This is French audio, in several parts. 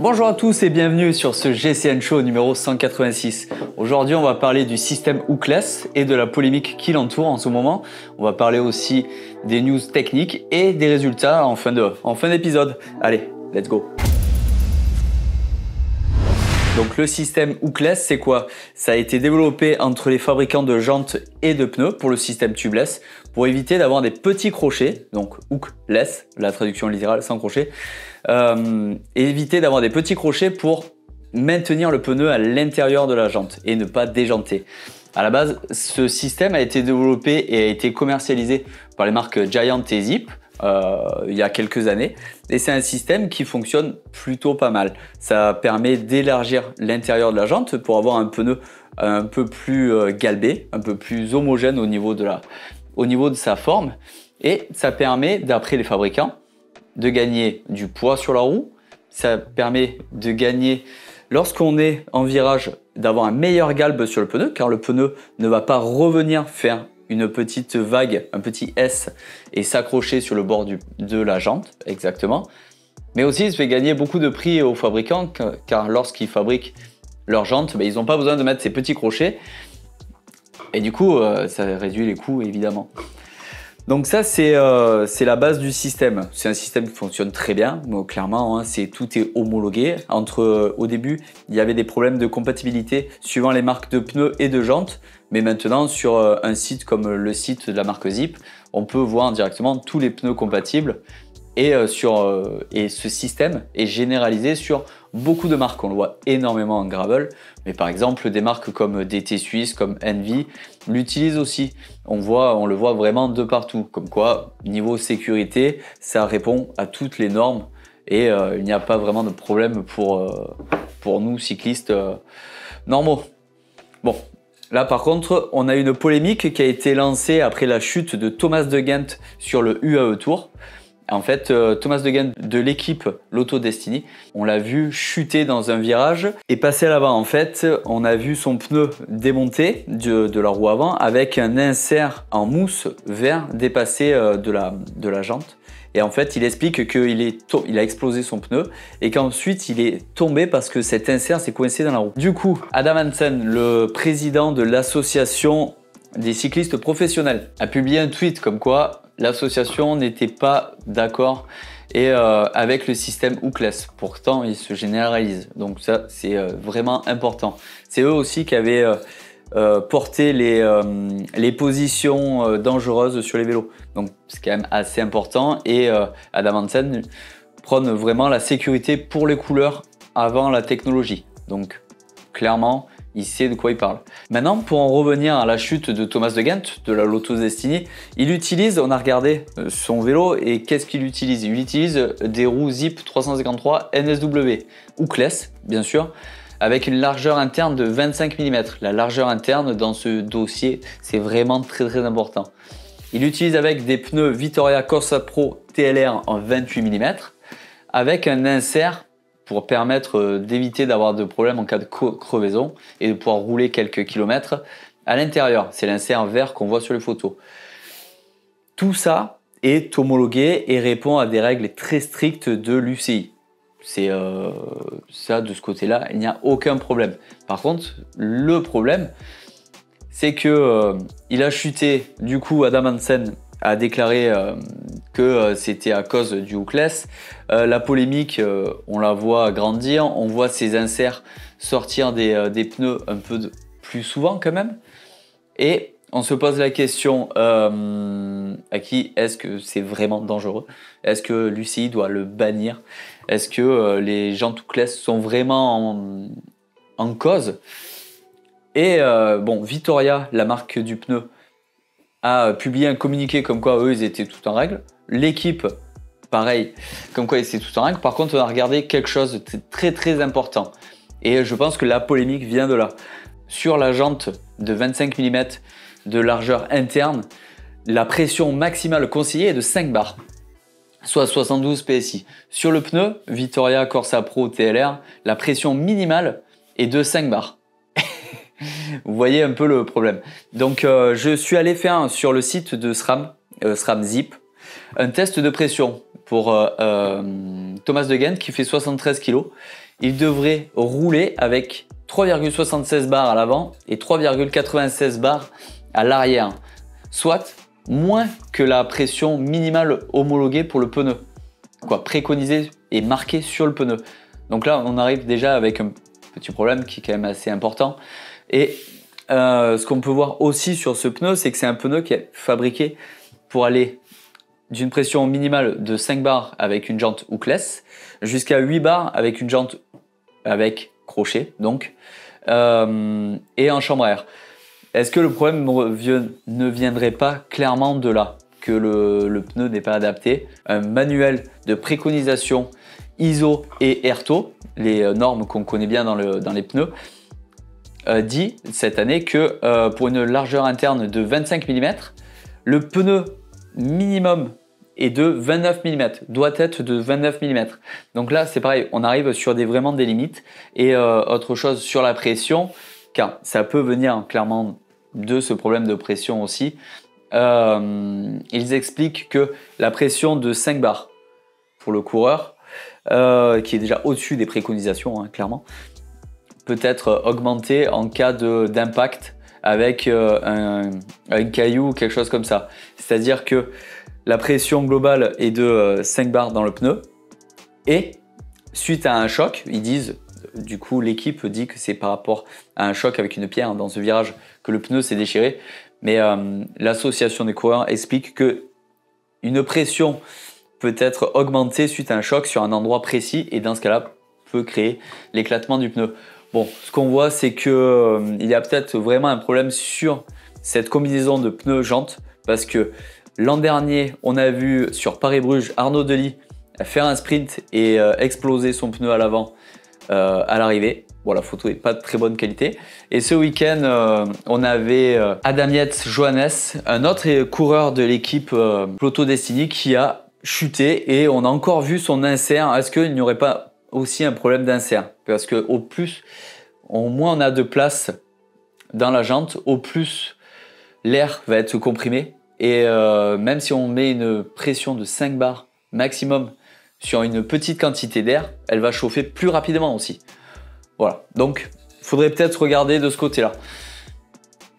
Bonjour à tous et bienvenue sur ce GCN Show numéro 186. Aujourd'hui, on va parler du système hookless et de la polémique qui l'entoure en ce moment. On va parler aussi des news techniques et des résultats en fin d'épisode. Allez, let's go. Donc le système hookless, c'est quoi? Ça a été développé entre les fabricants de jantes et de pneus pour le système tubeless pour éviter d'avoir des petits crochets, donc hookless, la traduction littérale sans crochet, et éviter d'avoir des petits crochets pour maintenir le pneu à l'intérieur de la jante et ne pas déjanter. À la base, ce système a été développé et a été commercialisé par les marques Giant et Zip il y a quelques années, et c'est un système qui fonctionne plutôt pas mal. Ça permet d'élargir l'intérieur de la jante pour avoir un pneu un peu plus galbé, un peu plus homogène au niveau de sa forme, et ça permet, d'après les fabricants, de gagner du poids sur la roue. Ça permet de gagner, lorsqu'on est en virage, d'avoir un meilleur galbe sur le pneu, car le pneu ne va pas revenir faire une petite vague, un petit S, et s'accrocher sur le bord de la jante, exactement. Mais aussi, ça fait gagner beaucoup de prix aux fabricants, car lorsqu'ils fabriquent leurs jantes, ils n'ont pas besoin de mettre ces petits crochets, et du coup, ça réduit les coûts, évidemment. Donc ça, c'est la base du système. C'est un système qui fonctionne très bien, mais clairement, tout est homologué. Au début, il y avait des problèmes de compatibilité suivant les marques de pneus et de jantes, mais maintenant, sur un site comme le site de la marque Zip, on peut voir directement tous les pneus compatibles, et ce système est généralisé sur beaucoup de marques. On le voit énormément en gravel, mais par exemple des marques comme DT Suisse, comme Envy l'utilisent aussi. On le voit vraiment de partout. Comme quoi, niveau sécurité, ça répond à toutes les normes, et il n'y a pas vraiment de problème pour nous cyclistes normaux. Bon. Là par contre, on a une polémique qui a été lancée après la chute de Thomas De Gendt sur le UAE Tour. En fait, Thomas De Gendt de l'équipe Lotto Destiny, on l'a vu chuter dans un virage et passer à l'avant. En fait, on a vu son pneu démonter de la roue avant avec un insert en mousse vert dépassé de la jante. Et en fait, il explique qu'il a explosé son pneu et qu'ensuite il est tombé parce que cet insert s'est coincé dans la roue. Du coup, Adam Hansen, le président de l'association des cyclistes professionnels, a publié un tweet comme quoi l'association n'était pas d'accord avec le système hookless. Pourtant, il se généralise. Donc ça, c'est vraiment important. C'est eux aussi qui avaient porté les positions dangereuses sur les vélos. Donc c'est quand même assez important. Et Adam Hansen prône vraiment la sécurité pour les coureurs avant la technologie. Donc clairement, il sait de quoi il parle. Maintenant, pour en revenir à la chute de Thomas De Gendt de la Lotto Destiny, on a regardé son vélo, et qu'est-ce qu'il utilise? Il utilise des roues Zip 353 NSW, hookless bien sûr, avec une largeur interne de 25 mm. La largeur interne dans ce dossier, c'est vraiment très très important. Il utilise avec des pneus Vittoria Corsa Pro TLR en 28 mm, avec un insert pour permettre d'éviter d'avoir de problèmes en cas de crevaison et de pouvoir rouler quelques kilomètres à l'intérieur. C'est l'insert vert qu'on voit sur les photos. Tout ça est homologué et répond à des règles très strictes de l'UCI. C'est ça, de ce côté-là, il n'y a aucun problème. Par contre, le problème, c'est que il a chuté. Du coup, Adam Hansen a déclaré que c'était à cause du hookless. La polémique, on la voit grandir, on voit ces inserts sortir des pneus un peu plus souvent quand même. Et on se pose la question, à qui est-ce que c'est vraiment dangereux? Est-ce que l'UCI doit le bannir? Est-ce que les jantes hookless sont vraiment en cause? Et Vittoria, la marque du pneu, a publié un communiqué comme quoi eux ils étaient tout en règle. L'équipe, pareil, comme quoi ils étaient tout en règle. Par contre, on a regardé quelque chose de très très important. Et je pense que la polémique vient de là. Sur la jante de 25 mm de largeur interne, la pression maximale conseillée est de 5 bars, soit 72 PSI. Sur le pneu Vittoria Corsa Pro TLR, la pression minimale est de 5 bars. Vous voyez un peu le problème. Donc je suis allé faire sur le site de SRAM Zip un test de pression pour Thomas De Gendt qui fait 73 kg. il devrait rouler avec 3,76 bars à l'avant et 3,96 bars à l'arrière, soit moins que la pression minimale homologuée pour le pneu, préconisée et marquée sur le pneu. Donc là, on arrive déjà avec un petit problème qui est quand même assez important. Et ce qu'on peut voir aussi sur ce pneu, c'est que c'est un pneu qui est fabriqué pour aller d'une pression minimale de 5 bars avec une jante hookless jusqu'à 8 bars avec une jante avec crochet, donc, et en chambre à air. Est-ce que le problème ne viendrait pas clairement de là, que le pneu n'est pas adapté? Un manuel de préconisation ISO et ERTO, les normes qu'on connaît bien dans les pneus, dit cette année que pour une largeur interne de 25 mm, le pneu minimum est de 29 mm, doit être de 29 mm. Donc là, c'est pareil, on arrive sur vraiment des limites. Et autre chose sur la pression, car ça peut venir clairement de ce problème de pression aussi. Ils expliquent que la pression de 5 bars pour le coureur, qui est déjà au-dessus des préconisations, clairement, peut être augmentée en cas d'impact avec un caillou ou quelque chose comme ça. C'est-à-dire que la pression globale est de 5 bars dans le pneu et suite à un choc, ils disent, du coup l'équipe dit que c'est par rapport à un choc avec une pierre dans ce virage que le pneu s'est déchiré, mais l'association des coureurs explique que une pression peut être augmentée suite à un choc sur un endroit précis et dans ce cas-là peut créer l'éclatement du pneu. Bon, ce qu'on voit, c'est que il y a peut-être vraiment un problème sur cette combinaison de pneus-jantes parce que l'an dernier, on a vu sur Paris-Bruges Arnaud Delis faire un sprint et exploser son pneu à l'avant à l'arrivée. Bon, la photo n'est pas de très bonne qualité. Et ce week-end, on avait Adam Yates Johannes, un autre coureur de l'équipe Lotto Destiny qui a chuté et on a encore vu son insert. Est-ce qu'il n'y aurait pas aussi un problème d'insert? Parce que au moins on a de place dans la jante, au plus l'air va être comprimé. Et même si on met une pression de 5 bars maximum sur une petite quantité d'air, elle va chauffer plus rapidement aussi. Voilà, donc il faudrait peut-être regarder de ce côté-là.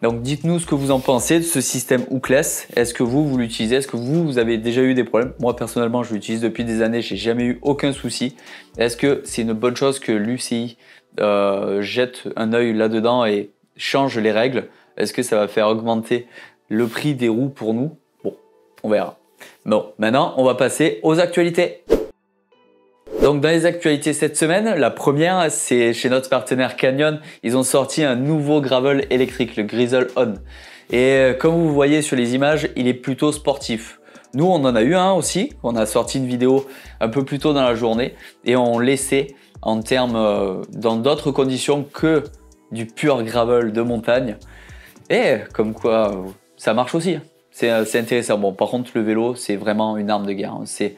Donc dites-nous ce que vous en pensez de ce système hookless. Est-ce que vous l'utilisez? Est-ce que vous avez déjà eu des problèmes? Moi personnellement, je l'utilise depuis des années, j'ai jamais eu aucun souci. Est-ce que c'est une bonne chose que l'UCI jette un œil là-dedans et change les règles? Est-ce que ça va faire augmenter le prix des roues pour nous? Bon, on verra. Bon, maintenant, on va passer aux actualités. Donc dans les actualités cette semaine, la première, c'est chez notre partenaire Canyon. Ils ont sorti un nouveau gravel électrique, le Grizzle On. Et comme vous voyez sur les images, il est plutôt sportif. Nous, on en a eu un aussi. On a sorti une vidéo un peu plus tôt dans la journée et on l'essaie en termes dans d'autres conditions que du pur gravel de montagne. Et comme quoi, ça marche aussi. C'est intéressant. Bon, par contre, le vélo, c'est vraiment une arme de guerre. C'est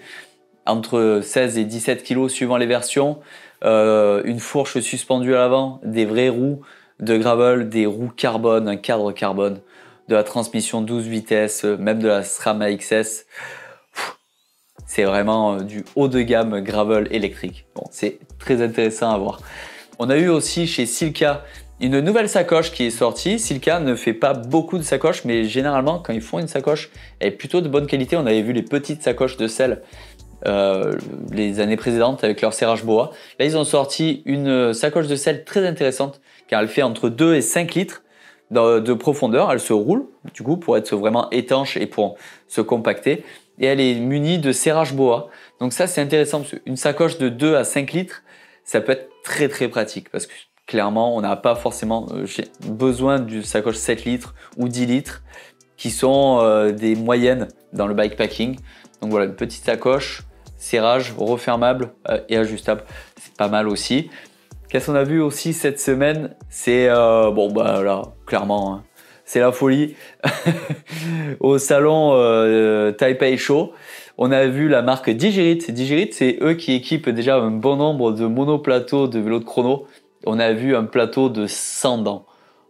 entre 16 et 17 kg suivant les versions, une fourche suspendue à l'avant, des vraies roues de gravel, des roues carbone, un cadre carbone, de la transmission 12 vitesses, même de la SRAM AXS. C'est vraiment du haut de gamme gravel électrique. Bon, c'est très intéressant à voir. On a eu aussi chez Silca une nouvelle sacoche qui est sortie. Silca ne fait pas beaucoup de sacoches, mais généralement quand ils font une sacoche, elle est plutôt de bonne qualité. On avait vu les petites sacoches de sel les années précédentes avec leur serrage boa. Là, ils ont sorti une sacoche de sel très intéressante car elle fait entre 2 et 5 litres de profondeur. Elle se roule du coup pour être vraiment étanche et pour se compacter. Et elle est munie de serrage boa. Donc ça, c'est intéressant parce qu'une sacoche de 2 à 5 litres, ça peut être très très pratique parce que clairement, on n'a pas forcément besoin d'une sacoche 7 litres ou 10 litres qui sont des moyennes dans le bikepacking. Donc voilà, une petite sacoche, serrage, refermable et ajustable. C'est pas mal aussi. Qu'est-ce qu'on a vu aussi cette semaine? C'est, bon bah là, clairement, hein, c'est la folie. Au salon Taipei Show, on a vu la marque Digirit. Digirit, c'est eux qui équipent déjà un bon nombre de monoplateaux de vélos de chrono. On a vu un plateau de 100 dents.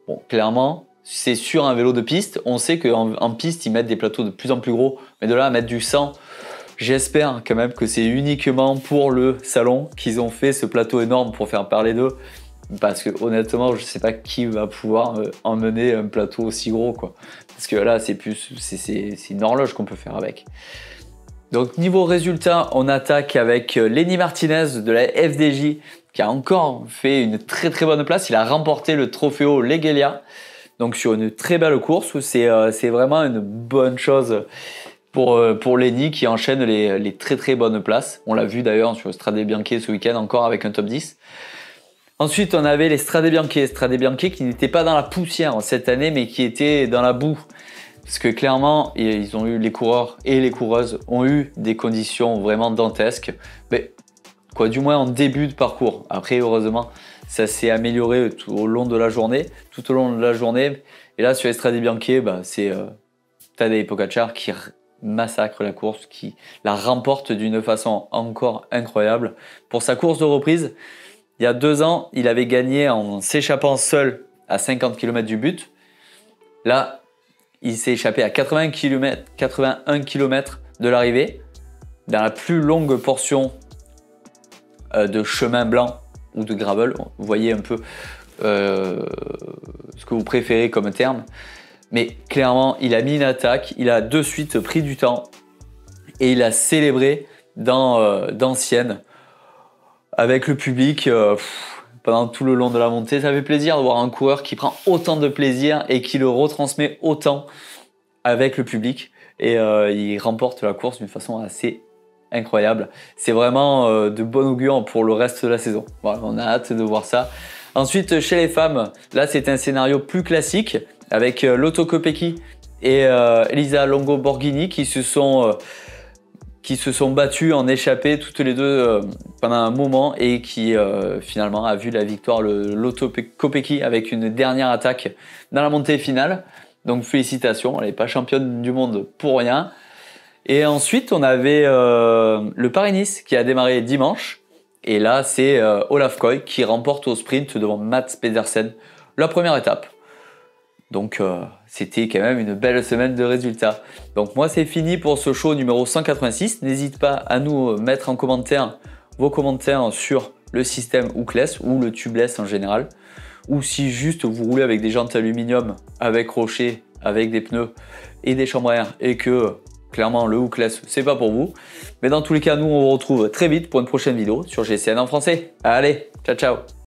Bon, clairement, c'est sur un vélo de piste. On sait qu'en piste, ils mettent des plateaux de plus en plus gros. Mais de là à mettre du 100, J'espère quand même que c'est uniquement pour le salon qu'ils ont fait ce plateau énorme pour faire parler d'eux. Parce que honnêtement, je sais pas qui va pouvoir emmener un plateau aussi gros, quoi. Parce que là, c'est une horloge qu'on peut faire avec. Donc niveau résultat, on attaque avec Lenny Martinez de la FDJ qui a encore fait une très très bonne place. Il a remporté le Trofeo Legelia, donc sur une très belle course. C'est vraiment une bonne chose pour Lenny qui enchaîne les très très bonnes places. On l'a vu d'ailleurs sur Strade Bianche ce week-end encore avec un top 10. Ensuite, on avait les Strade Bianche qui n'étaient pas dans la poussière cette année, mais qui étaient dans la boue. Parce que clairement, ils ont eu, les coureurs et les coureuses ont eu des conditions vraiment dantesques. Mais quoi, du moins en début de parcours. Après, heureusement, ça s'est amélioré tout au long de la journée. Et là, sur les Strade Bianche, c'est Tadej Pogačar qui massacre la course, qui la remporte d'une façon encore incroyable. Pour sa course de reprise, il y a 2 ans, il avait gagné en s'échappant seul à 50 km du but. Là, il s'est échappé à 81 km de l'arrivée, dans la plus longue portion de chemin blanc ou de gravel. Vous voyez un peu ce que vous préférez comme terme. Mais clairement, il a mis une attaque, il a de suite pris du temps et il a célébré dans Sienne avec le public pendant tout le long de la montée. Ça fait plaisir de voir un coureur qui prend autant de plaisir et qui le retransmet autant avec le public. Et il remporte la course d'une façon assez incroyable. C'est vraiment de bon augure pour le reste de la saison. Voilà, on a hâte de voir ça. Ensuite, chez les femmes, là c'est un scénario plus classique avec Lotto Kopecky et Elisa Longo Borghini qui se sont battues en échappée toutes les deux pendant un moment et qui finalement a vu la victoire le Lotto Kopecky avec une dernière attaque dans la montée finale. Donc félicitations, elle n'est pas championne du monde pour rien. Et ensuite on avait le Paris-Nice qui a démarré dimanche. Et là c'est Olaf Koy qui remporte au sprint devant Mats Pedersen la première étape. Donc c'était quand même une belle semaine de résultats. Donc moi c'est fini pour ce show numéro 186. N'hésite pas à nous mettre en commentaire vos commentaires sur le système hookless ou le tubeless en général. Ou si juste vous roulez avec des jantes aluminium, avec rocher, avec des pneus et des chambres à air et que clairement le hookless c'est pas pour vous. Mais dans tous les cas nous on vous retrouve très vite pour une prochaine vidéo sur GCN en français. Allez, ciao ciao.